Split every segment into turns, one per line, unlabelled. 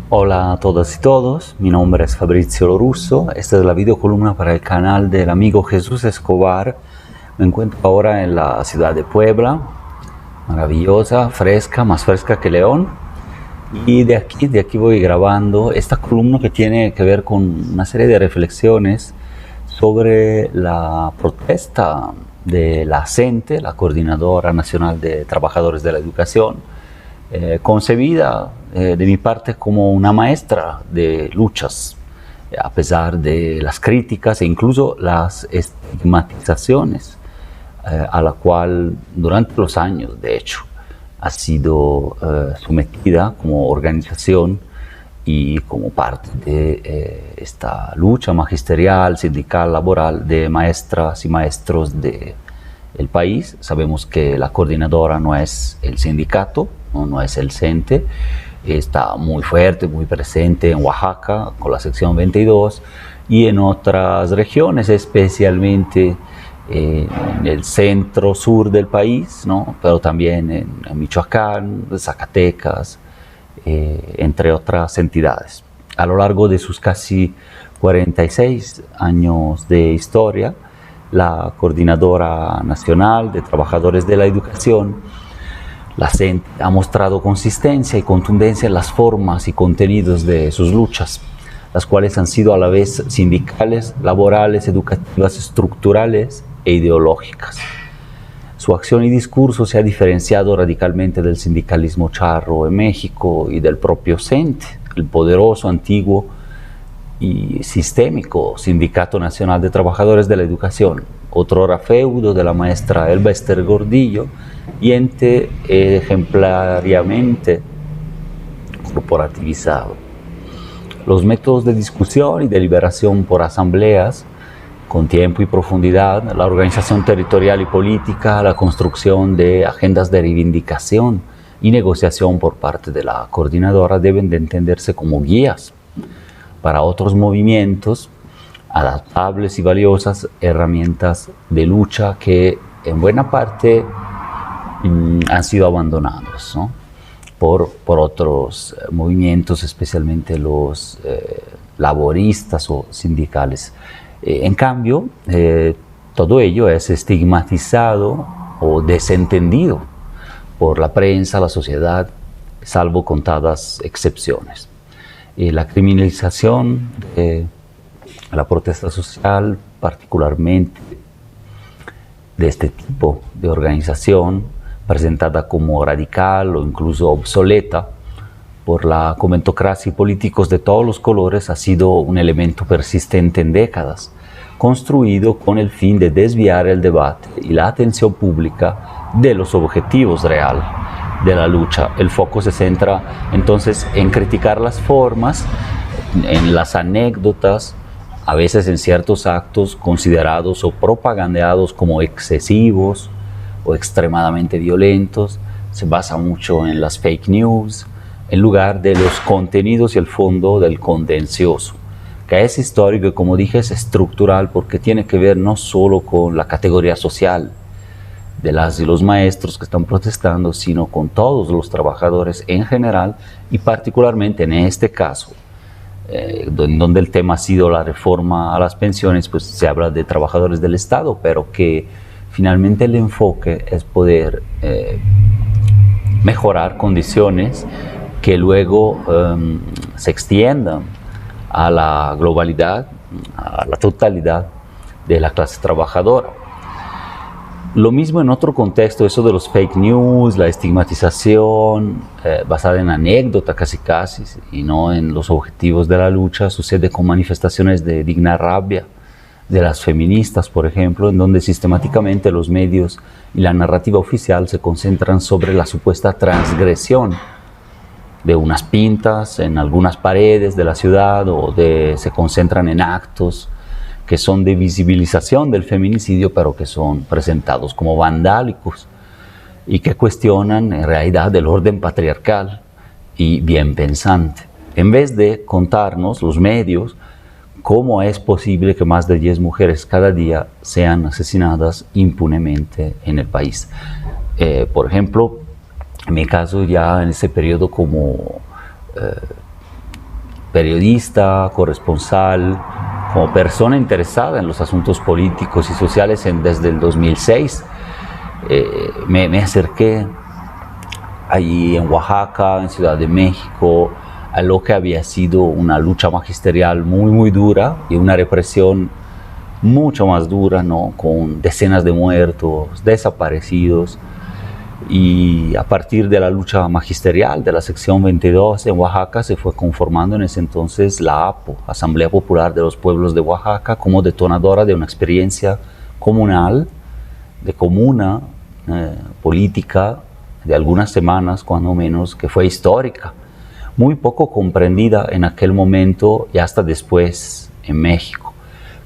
Hola a todas y todos, mi nombre es Fabrizio Lorusso, esta es la videocolumna para el canal del amigo Jesús Escobar. Me encuentro ahora en la ciudad de Puebla, maravillosa, fresca, más fresca que León. Y de aquí voy grabando esta columna que tiene que ver con una serie de reflexiones sobre la protesta de la CENTE, la Coordinadora Nacional de Trabajadores de la Educación, concebida de mi parte como una maestra de luchas, a pesar de las críticas e incluso las estigmatizaciones a la cual durante los años, de hecho, ha sido sometida como organización y como parte de esta lucha magisterial, sindical, laboral de maestras y maestros del país. Sabemos que la coordinadora no es el sindicato, no es el CENTE, está muy fuerte, muy presente en Oaxaca con la sección 22 y en otras regiones, especialmente en el centro sur del país, ¿no? Pero también en Michoacán, Zacatecas, entre otras entidades. A lo largo de sus casi 46 años de historia, la Coordinadora Nacional de Trabajadores de la Educación, la CENTE, ha mostrado consistencia y contundencia en las formas y contenidos de sus luchas, las cuales han sido a la vez sindicales, laborales, educativas, estructurales e ideológicas. Su acción y discurso se ha diferenciado radicalmente del sindicalismo charro en México y del propio CENTE, el poderoso, antiguo y sistémico Sindicato Nacional de Trabajadores de la Educación, otrora feudo de la maestra Elba Ester Gordillo y ente ejemplariamente corporativizado. Los métodos de discusión y deliberación por asambleas, con tiempo y profundidad, la organización territorial y política, la construcción de agendas de reivindicación y negociación por parte de la coordinadora deben de entenderse como guías para otros movimientos, adaptables y valiosas herramientas de lucha que en buena parte han sido abandonados, ¿no? por otros movimientos, especialmente los laboristas o sindicales. En cambio, todo ello es estigmatizado o desentendido por la prensa, la sociedad, salvo contadas excepciones. La criminalización de la protesta social, particularmente de este tipo de organización, presentada como radical o incluso obsoleta por la comentocracia y políticos de todos los colores, ha sido un elemento persistente en décadas, construido con el fin de desviar el debate y la atención pública de los objetivos reales de la lucha. El foco se centra entonces en criticar las formas, en las anécdotas, a veces en ciertos actos considerados o propagandeados como excesivos o extremadamente violentos. Se basa mucho en las fake news, en lugar de los contenidos y el fondo del contencioso, que es histórico y, como dije, es estructural porque tiene que ver no solo con la categoría social de las y los maestros que están protestando, sino con todos los trabajadores en general y particularmente en este caso, donde el tema ha sido la reforma a las pensiones, pues se habla de trabajadores del Estado, pero que finalmente el enfoque es poder mejorar condiciones que luego se extiendan a la globalidad, a la totalidad de la clase trabajadora. Lo mismo en otro contexto, eso de los fake news, la estigmatización basada en anécdota casi, y no en los objetivos de la lucha, sucede con manifestaciones de digna rabia de las feministas, por ejemplo, en donde sistemáticamente los medios y la narrativa oficial se concentran sobre la supuesta transgresión de unas pintas en algunas paredes de la ciudad o se concentran en actos que son de visibilización del feminicidio, pero que son presentados como vandálicos y que cuestionan en realidad el orden patriarcal y bien pensante, en vez de contarnos los medios cómo es posible que más de 10 mujeres cada día sean asesinadas impunemente en el país. Por ejemplo, en mi caso, ya en ese periodo como periodista, corresponsal, como persona interesada en los asuntos políticos y sociales desde el 2006. Me acerqué allí en Oaxaca, en Ciudad de México, a lo que había sido una lucha magisterial muy dura y una represión mucho más dura, ¿no? Con decenas de muertos, desaparecidos. Y a partir de la lucha magisterial de la sección 22 en Oaxaca se fue conformando en ese entonces la APO, Asamblea Popular de los Pueblos de Oaxaca, como detonadora de una experiencia comunal, de comuna política, de algunas semanas, cuando menos, que fue histórica, muy poco comprendida en aquel momento y hasta después en México,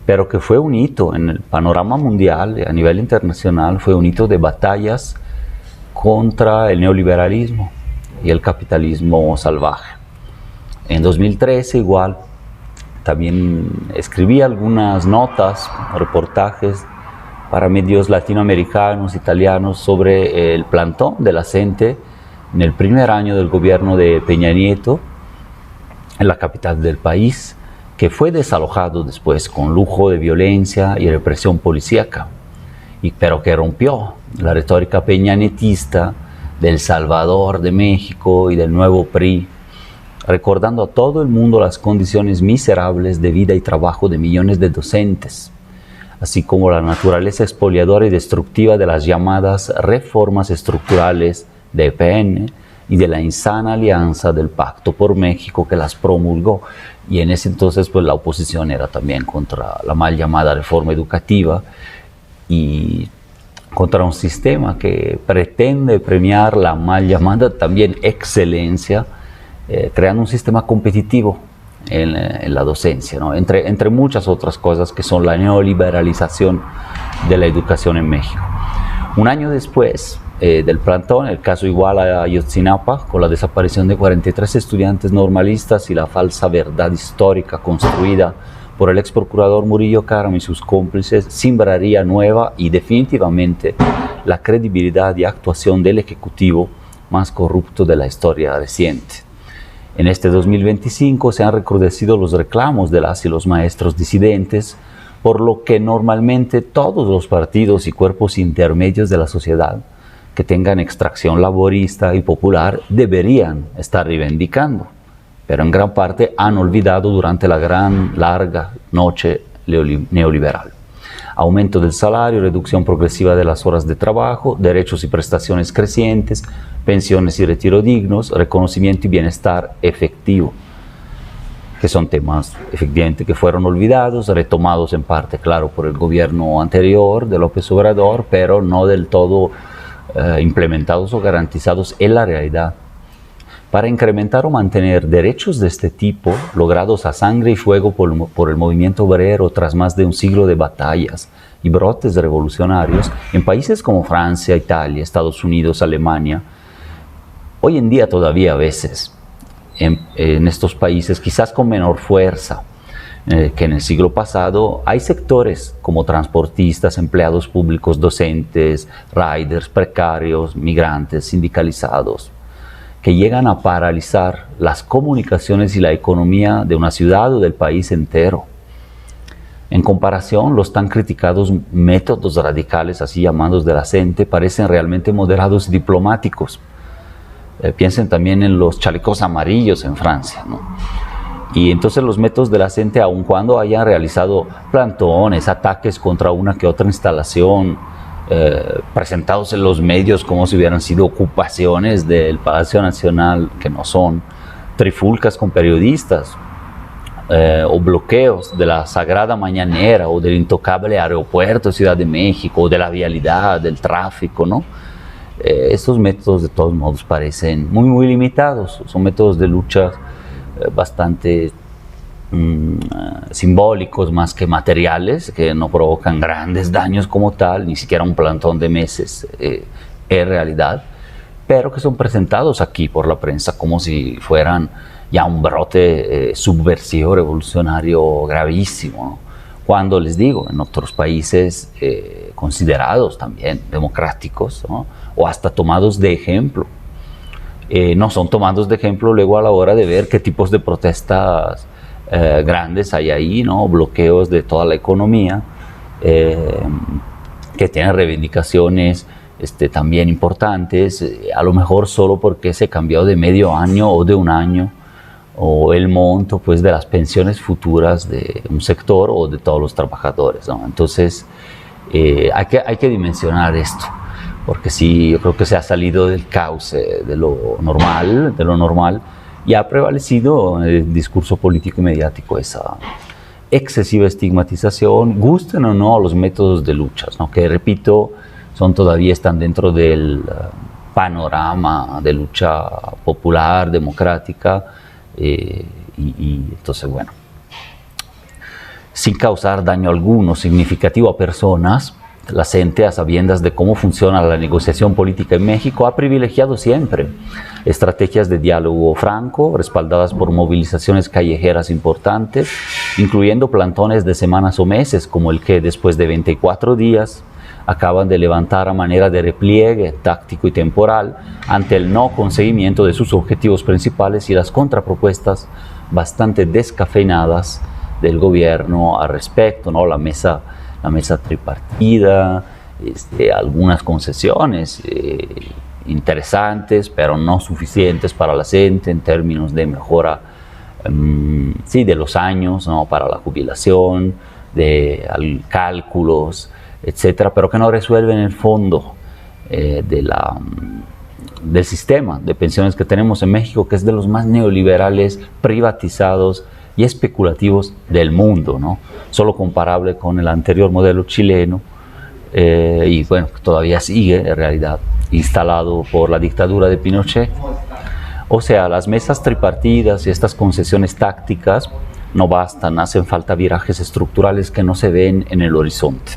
pero que fue un hito en el panorama mundial, a nivel internacional, fue un hito de batallas contra el neoliberalismo y el capitalismo salvaje. En 2013 igual, también escribí algunas notas, reportajes para medios latinoamericanos, italianos, sobre el plantón de la CENTE en el primer año del gobierno de Peña Nieto, en la capital del país, que fue desalojado después con lujo de violencia y represión policíaca, pero que rompió la retórica peñanetista del Salvador de México y del nuevo PRI, recordando a todo el mundo las condiciones miserables de vida y trabajo de millones de docentes, así como la naturaleza expoliadora y destructiva de las llamadas reformas estructurales de EPN y de la insana alianza del Pacto por México que las promulgó. Y en ese entonces pues la oposición era también contra la mal llamada reforma educativa y contra un sistema que pretende premiar la mal llamada también excelencia, creando un sistema competitivo en la docencia, ¿no? Entre muchas otras cosas que son la neoliberalización de la educación en México. Un año después del plantón, el caso igual a Ayotzinapa, con la desaparición de 43 estudiantes normalistas y la falsa verdad histórica construida por el ex procurador Murillo Karam y sus cómplices, sembraría nueva y definitivamente la credibilidad y actuación del Ejecutivo más corrupto de la historia reciente. En este 2025 se han recrudecido los reclamos de las y los maestros disidentes, por lo que normalmente todos los partidos y cuerpos intermedios de la sociedad que tengan extracción laborista y popular deberían estar reivindicando, pero en gran parte han olvidado durante la larga noche neoliberal. Aumento del salario, reducción progresiva de las horas de trabajo, derechos y prestaciones crecientes, pensiones y retiro dignos, reconocimiento y bienestar efectivo, que son temas efectivamente que fueron olvidados, retomados en parte, claro, por el gobierno anterior de López Obrador, pero no del todo implementados o garantizados en la realidad. Para incrementar o mantener derechos de este tipo, logrados a sangre y fuego por el movimiento obrero tras más de un siglo de batallas y brotes revolucionarios, en países como Francia, Italia, Estados Unidos, Alemania, hoy en día todavía a veces, en estos países, quizás con menor fuerza que en el siglo pasado, hay sectores como transportistas, empleados públicos, docentes, riders, precarios, migrantes, sindicalizados, que llegan a paralizar las comunicaciones y la economía de una ciudad o del país entero. En comparación, los tan criticados métodos radicales, así llamados de la CENTE, parecen realmente moderados y diplomáticos. Piensen también en los chalecos amarillos en Francia, ¿no? Y entonces los métodos de la CENTE, aun cuando hayan realizado plantones, ataques contra una que otra instalación, presentados en los medios como si hubieran sido ocupaciones del Palacio Nacional, que no son, trifulcas con periodistas, o bloqueos de la Sagrada Mañanera o del intocable aeropuerto de Ciudad de México, o de la vialidad, del tráfico, ¿no? Estos métodos de todos modos parecen muy limitados, son métodos de lucha bastante simbólicos más que materiales, que no provocan grandes daños como tal, ni siquiera un plantón de meses en realidad, pero que son presentados aquí por la prensa como si fueran ya un brote subversivo, revolucionario gravísimo, ¿no? Cuando les digo, en otros países considerados también democráticos, ¿no? O hasta tomados de ejemplo, no son tomados de ejemplo luego a la hora de ver qué tipos de protestas grandes hay ahí, ¿no? Bloqueos de toda la economía, que tienen reivindicaciones también importantes, a lo mejor solo porque se cambió de medio año o de un año, o el monto pues, de las pensiones futuras de un sector o de todos los trabajadores, ¿no? Entonces, hay que dimensionar esto, porque sí, yo creo que se ha salido del cauce de lo normal, y ha prevalecido en el discurso político y mediático esa excesiva estigmatización, gusten o no los métodos de luchas, ¿no? Que repito, todavía están dentro del panorama de lucha popular, democrática, y entonces, bueno, sin causar daño alguno significativo a personas, la gente, a sabiendas de cómo funciona la negociación política en México, ha privilegiado siempre estrategias de diálogo franco, respaldadas por movilizaciones callejeras importantes, incluyendo plantones de semanas o meses, como el que después de 24 días acaban de levantar a manera de repliegue táctico y temporal ante el no conseguimiento de sus objetivos principales y las contrapropuestas bastante descafeinadas del gobierno al respecto, ¿no? La mesa tripartida, algunas concesiones interesantes, pero no suficientes para la gente en términos de mejora de los años, ¿no? Para la jubilación, de cálculos, etcétera, pero que no resuelven el fondo del sistema de pensiones que tenemos en México, que es de los más neoliberales, privatizados y especulativos del mundo, ¿no? Solo comparable con el anterior modelo chileno, y bueno, todavía sigue en realidad instalado por la dictadura de Pinochet. O sea, las mesas tripartidas y estas concesiones tácticas no bastan, hacen falta virajes estructurales que no se ven en el horizonte.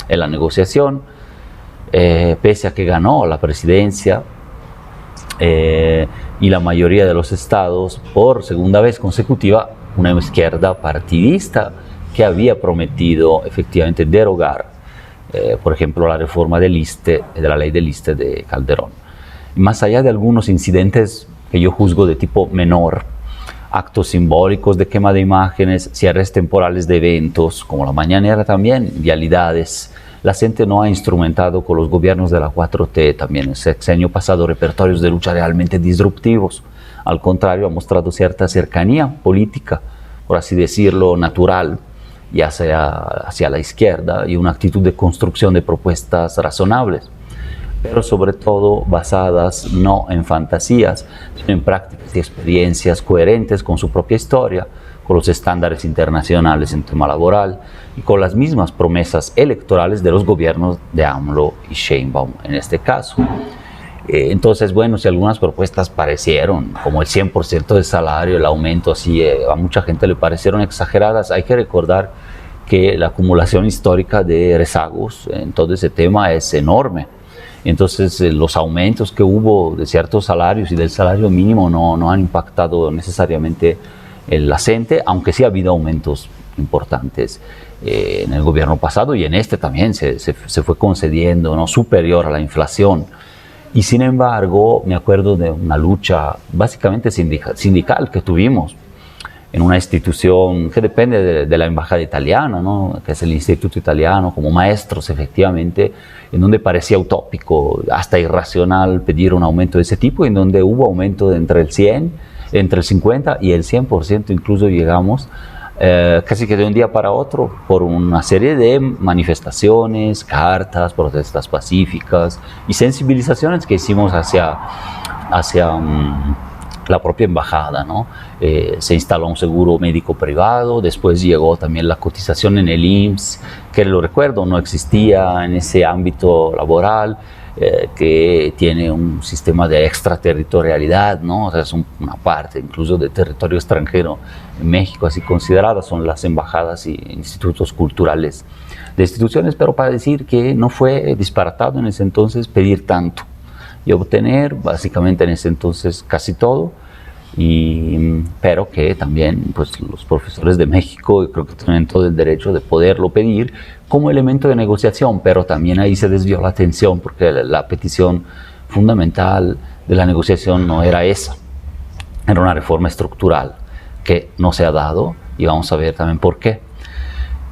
En la negociación, pese a que ganó la presidencia y la mayoría de los estados por segunda vez consecutiva, una izquierda partidista que había prometido efectivamente derogar, por ejemplo, la reforma de la ley del ISSSTE de Calderón. Más allá de algunos incidentes que yo juzgo de tipo menor, actos simbólicos de quema de imágenes, cierres temporales de eventos, como la mañanera también, vialidades. La gente no ha instrumentado con los gobiernos de la 4T, también el sexenio pasado, repertorios de lucha realmente disruptivos. Al contrario, ha mostrado cierta cercanía política, por así decirlo, natural, y hacia la izquierda, y una actitud de construcción de propuestas razonables, pero sobre todo basadas no en fantasías, sino en prácticas y experiencias coherentes con su propia historia, con los estándares internacionales en tema laboral y con las mismas promesas electorales de los gobiernos de AMLO y Sheinbaum en este caso. Entonces, bueno, si algunas propuestas parecieron, como el 100% de salario, el aumento así, a mucha gente le parecieron exageradas, hay que recordar que la acumulación histórica de rezagos en todo ese tema es enorme. Entonces, los aumentos que hubo de ciertos salarios y del salario mínimo no han impactado necesariamente la gente, aunque sí ha habido aumentos importantes en el gobierno pasado, y en este también se fue concediendo, ¿no? Superior a la inflación. Y sin embargo, me acuerdo de una lucha básicamente sindical que tuvimos en una institución que depende de la embajada italiana, ¿no? Que es el Instituto Italiano, como maestros efectivamente, en donde parecía utópico, hasta irracional pedir un aumento de ese tipo, en donde hubo aumento de entre el 50 y el 100%, incluso llegamos casi que de un día para otro, por una serie de manifestaciones, cartas, protestas pacíficas y sensibilizaciones que hicimos hacia la propia embajada, ¿no? Se instaló un seguro médico privado, después llegó también la cotización en el IMSS, que lo recuerdo, no existía en ese ámbito laboral, que tiene un sistema de extraterritorialidad, ¿no? O sea, es una parte incluso de territorio extranjero en México, así consideradas son las embajadas y institutos culturales de instituciones, pero para decir que no fue disparatado en ese entonces pedir tanto y obtener básicamente en ese entonces casi todo, pero que también pues, los profesores de México creo que tienen todo el derecho de poderlo pedir como elemento de negociación, pero también ahí se desvió la atención porque la petición fundamental de la negociación no era esa, era una reforma estructural que no se ha dado y vamos a ver también por qué.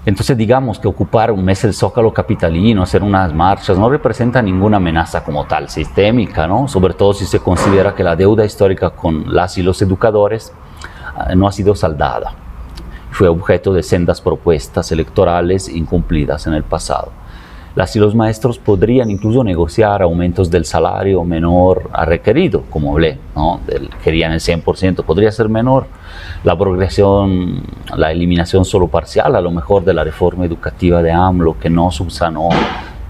Entonces digamos que ocupar un mes el Zócalo capitalino, hacer unas marchas, no representa ninguna amenaza como tal sistémica, ¿no? Sobre todo si se considera que la deuda histórica con las y los educadores no ha sido saldada. Fue objeto de sendas propuestas electorales incumplidas en el pasado. Las y los maestros podrían incluso negociar aumentos del salario menor a requerido, como hablé, ¿no? Querían el 100%, podría ser menor. La progresión, la eliminación solo parcial, a lo mejor, de la reforma educativa de AMLO, que no subsanó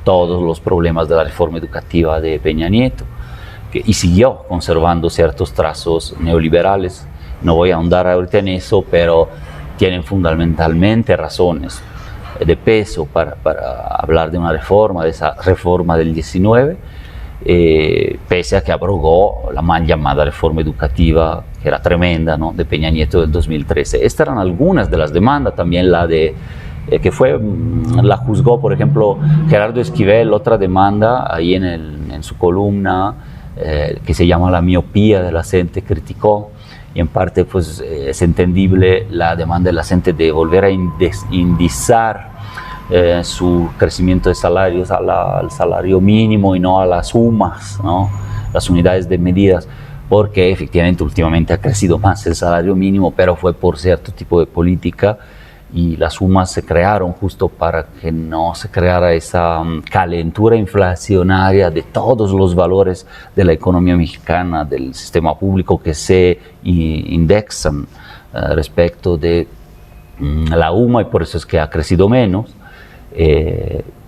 todos los problemas de la reforma educativa de Peña Nieto, y siguió conservando ciertos trazos neoliberales. No voy a ahondar ahorita en eso, pero tienen fundamentalmente razones de peso para hablar de una reforma, de esa reforma del 19, pese a que abrogó la mal llamada reforma educativa, que era tremenda, ¿no?, de Peña Nieto del 2013. Estas eran algunas de las demandas, también la de, la juzgó, por ejemplo, Gerardo Esquivel, otra demanda, ahí en su columna, que se llama La miopía de la gente, criticó, y en parte pues es entendible la demanda de la gente de volver a indizar su crecimiento de salarios al salario mínimo y no a las sumas, ¿no?, las unidades de medidas, porque efectivamente últimamente ha crecido más el salario mínimo, pero fue por cierto tipo de política, y las sumas se crearon justo para que no se creara esa calentura inflacionaria de todos los valores de la economía mexicana, del sistema público, que se indexan respecto de la UMA, y por eso es que ha crecido menos.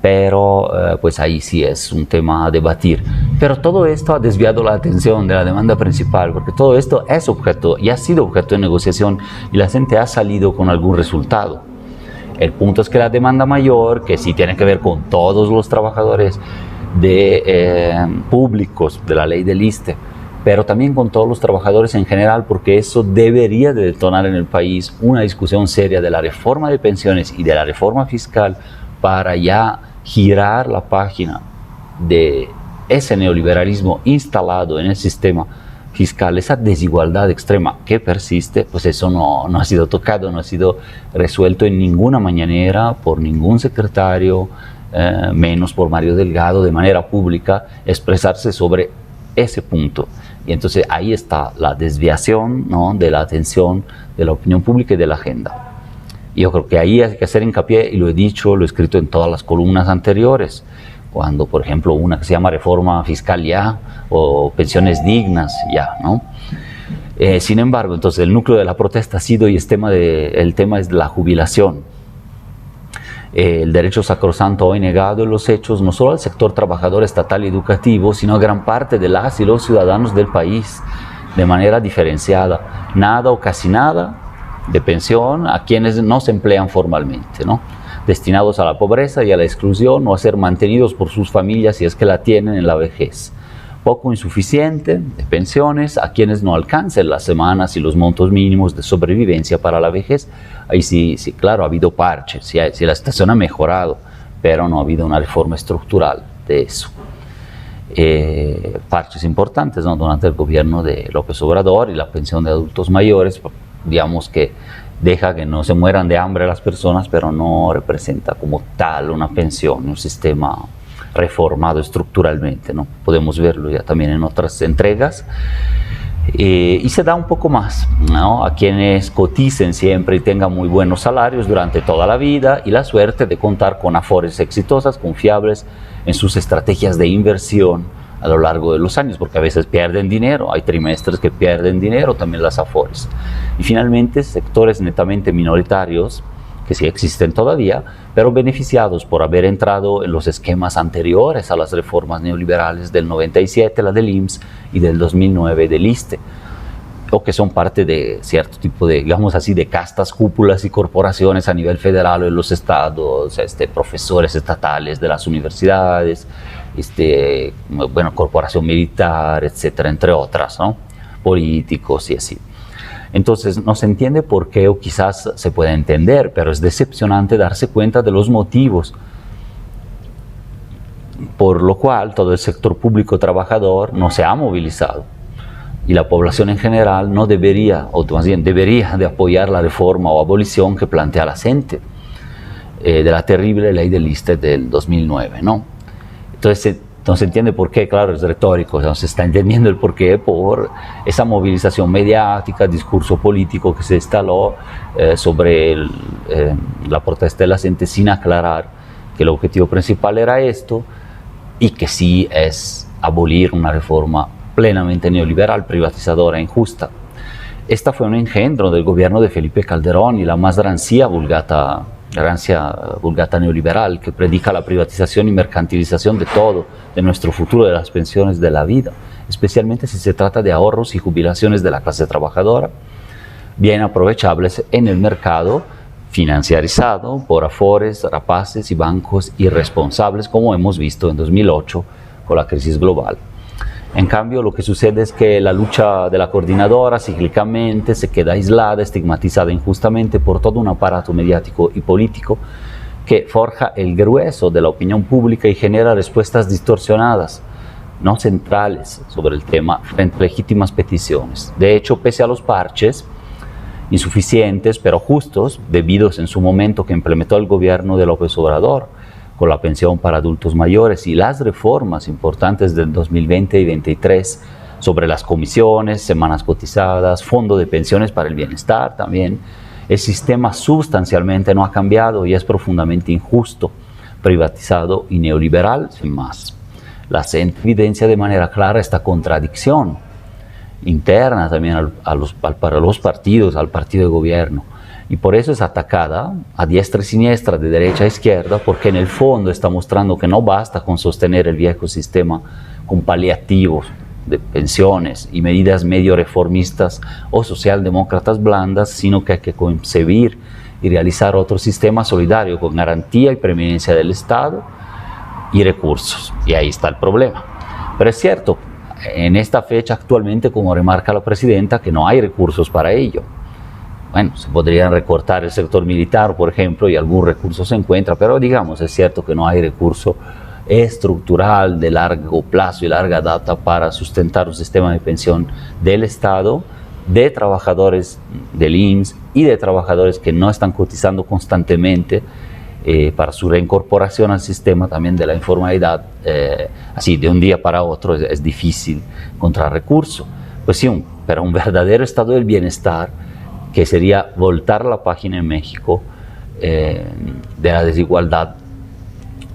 Pero pues ahí sí es un tema a debatir. Pero todo esto ha desviado la atención de la demanda principal, porque todo esto es objeto y ha sido objeto de negociación, y la gente ha salido con algún resultado. El punto es que la demanda mayor, que sí tiene que ver con todos los trabajadores públicos de la ley del ISSSTE, pero también con todos los trabajadores en general, porque eso debería de detonar en el país una discusión seria de la reforma de pensiones y de la reforma fiscal, para ya girar la página de ese neoliberalismo instalado en el sistema fiscal, esa desigualdad extrema que persiste. Pues eso no ha sido tocado, no ha sido resuelto en ninguna mañanera por ningún secretario, menos por Mario Delgado, de manera pública, expresarse sobre ese punto. Y entonces ahí está la desviación, ¿no?, de la atención de la opinión pública y de la agenda. Y yo creo que ahí hay que hacer hincapié, y lo he dicho, lo he escrito en todas las columnas anteriores, cuando, por ejemplo, una que se llama reforma fiscal ya, o pensiones dignas ya, ¿no? Sin embargo, entonces el núcleo de la protesta ha sido, y el tema es la jubilación. El derecho sacrosanto hoy negado en los hechos, no solo al sector trabajador estatal y educativo, sino a gran parte de las y los ciudadanos del país, de manera diferenciada. Nada o casi nada de pensión a quienes no se emplean formalmente, ¿no?, destinados a la pobreza y a la exclusión, o a ser mantenidos por sus familias si es que la tienen en la vejez. Poco insuficiente de pensiones a quienes no alcancen las semanas y los montos mínimos de sobrevivencia para la vejez. Ahí sí, claro, ha habido parches, sí, la situación ha mejorado, pero no ha habido una reforma estructural de eso. Parches importantes, ¿no?, durante el gobierno de López Obrador, y la pensión de adultos mayores, digamos que deja que no se mueran de hambre las personas, pero no representa como tal una pensión, un sistema reformado estructuralmente, ¿no? Podemos verlo ya también en otras entregas. Y se da un poco más, ¿no?, a quienes coticen siempre y tengan muy buenos salarios durante toda la vida, y la suerte de contar con afores exitosas, confiables en sus estrategias de inversión a lo largo de los años, porque a veces pierden dinero, hay trimestres que pierden dinero, también las afores. Y finalmente, sectores netamente minoritarios, que sí existen todavía, pero beneficiados por haber entrado en los esquemas anteriores a las reformas neoliberales del 97, la del IMSS, y del 2009 del ISSSTE, o que son parte de cierto tipo de, digamos así, de castas, cúpulas y corporaciones a nivel federal o en los estados, profesores estatales de las universidades, corporación militar, etcétera, entre otras, ¿no?, políticos y así. Entonces no se entiende por qué, o quizás se puede entender, pero es decepcionante darse cuenta de los motivos por lo cual todo el sector público trabajador no se ha movilizado y la población en general no debería, o más bien debería de apoyar la reforma o abolición que plantea la gente de la terrible ley del ISSSTE del 2009, ¿no? Entonces no se entiende por qué, claro, es retórico, no se está entendiendo el por qué por esa movilización mediática, discurso político que se instaló sobre la protesta de la gente sin aclarar que el objetivo principal era esto y que sí es abolir una reforma plenamente neoliberal, privatizadora e injusta. Esta fue un engendro del gobierno de Felipe Calderón y la más rancia vulgata neoliberal que predica la privatización y mercantilización de todo, de nuestro futuro, de las pensiones, de la vida, especialmente si se trata de ahorros y jubilaciones de la clase trabajadora, bien aprovechables en el mercado financiarizado por afores, rapaces y bancos irresponsables, como hemos visto en 2008 con la crisis global. En cambio, lo que sucede es que la lucha de la coordinadora cíclicamente se queda aislada, estigmatizada injustamente por todo un aparato mediático y político que forja el grueso de la opinión pública y genera respuestas distorsionadas, no centrales sobre el tema frente a legítimas peticiones. De hecho, pese a los parches, insuficientes pero justos, debidos en su momento que implementó el gobierno de López Obrador, con la pensión para adultos mayores y las reformas importantes del 2020 y 2023 sobre las comisiones, semanas cotizadas, fondo de pensiones para el bienestar también, el sistema sustancialmente no ha cambiado y es profundamente injusto, privatizado y neoliberal, sin más. La CENTE evidencia de manera clara esta contradicción interna también para los partidos, al partido de gobierno. Y por eso es atacada a diestra y siniestra, de derecha a izquierda, porque en el fondo está mostrando que no basta con sostener el viejo sistema con paliativos de pensiones y medidas medio reformistas o socialdemócratas blandas, sino que hay que concebir y realizar otro sistema solidario con garantía y preeminencia del Estado y recursos. Y ahí está el problema. Pero es cierto, en esta fecha actualmente, como remarca la presidenta, que no hay recursos para ello. Bueno, se podrían recortar el sector militar, por ejemplo, y algún recurso se encuentra, pero digamos, es cierto que no hay recurso estructural de largo plazo y larga data para sustentar un sistema de pensión del Estado, de trabajadores del IMSS y de trabajadores que no están cotizando constantemente para su reincorporación al sistema también de la informalidad. Así, de un día para otro es difícil encontrar recursos. Pues sí, pero un verdadero estado del bienestar, que sería voltar la página en México de la desigualdad,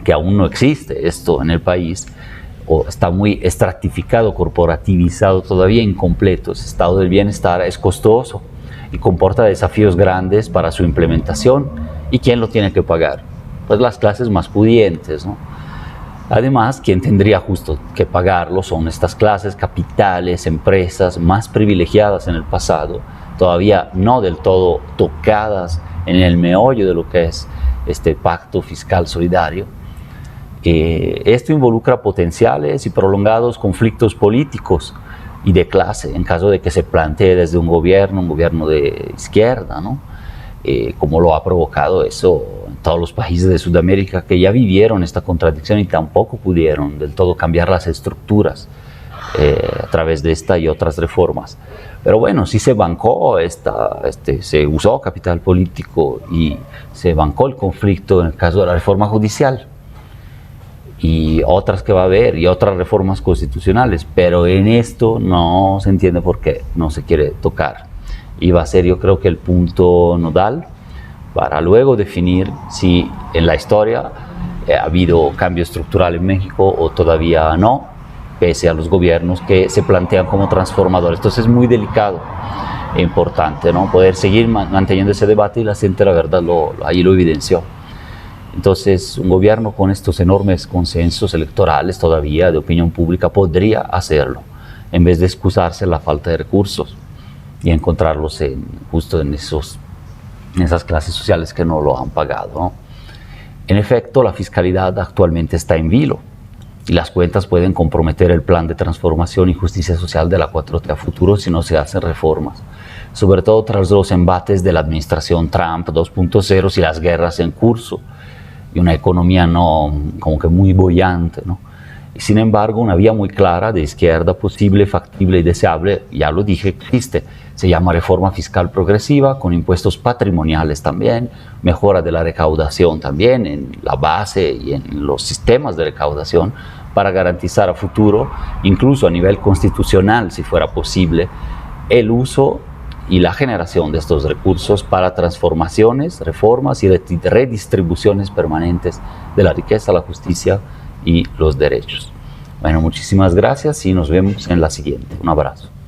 que aún no existe esto en el país, o está muy estratificado, corporativizado, todavía incompleto. Ese estado del bienestar es costoso y comporta desafíos grandes para su implementación. ¿Y quién lo tiene que pagar? Pues las clases más pudientes, ¿no? Además, quien tendría justo que pagarlo son estas clases, capitales, empresas más privilegiadas en el pasado, todavía no del todo tocadas en el meollo de lo que es este pacto fiscal solidario. Esto involucra potenciales y prolongados conflictos políticos y de clase, en caso de que se plantee desde un gobierno de izquierda, ¿no? Como lo ha provocado eso en todos los países de Sudamérica, que ya vivieron esta contradicción y tampoco pudieron del todo cambiar las estructuras a través de esta y otras reformas. Pero bueno, sí se bancó, se usó capital político y se bancó el conflicto en el caso de la reforma judicial y otras que va a haber y otras reformas constitucionales, pero en esto no se entiende por qué no se quiere tocar. Y va a ser, yo creo que el punto nodal para luego definir si en la historia ha habido cambio estructural en México o todavía no, pese a los gobiernos que se plantean como transformadores. Entonces es muy delicado e importante, ¿no?, poder seguir manteniendo ese debate, y la gente, la verdad, ahí lo evidenció. Entonces, un gobierno con estos enormes consensos electorales todavía de opinión pública podría hacerlo, en vez de excusarse la falta de recursos y encontrarlos justo en esas clases sociales que no lo han pagado, ¿no? En efecto, la fiscalidad actualmente está en vilo y las cuentas pueden comprometer el plan de transformación y justicia social de la 4T a futuro si no se hacen reformas, sobre todo tras los embates de la administración Trump 2.0 y las guerras en curso y una economía no como que muy bollante, ¿no? Y sin embargo, una vía muy clara de izquierda posible, factible y deseable, ya lo dije, existe. Se llama reforma fiscal progresiva, con impuestos patrimoniales también, mejora de la recaudación también en la base y en los sistemas de recaudación, para garantizar a futuro, incluso a nivel constitucional, si fuera posible, el uso y la generación de estos recursos para transformaciones, reformas y redistribuciones permanentes de la riqueza, la justicia y los derechos. Bueno, muchísimas gracias y nos vemos en la siguiente. Un abrazo.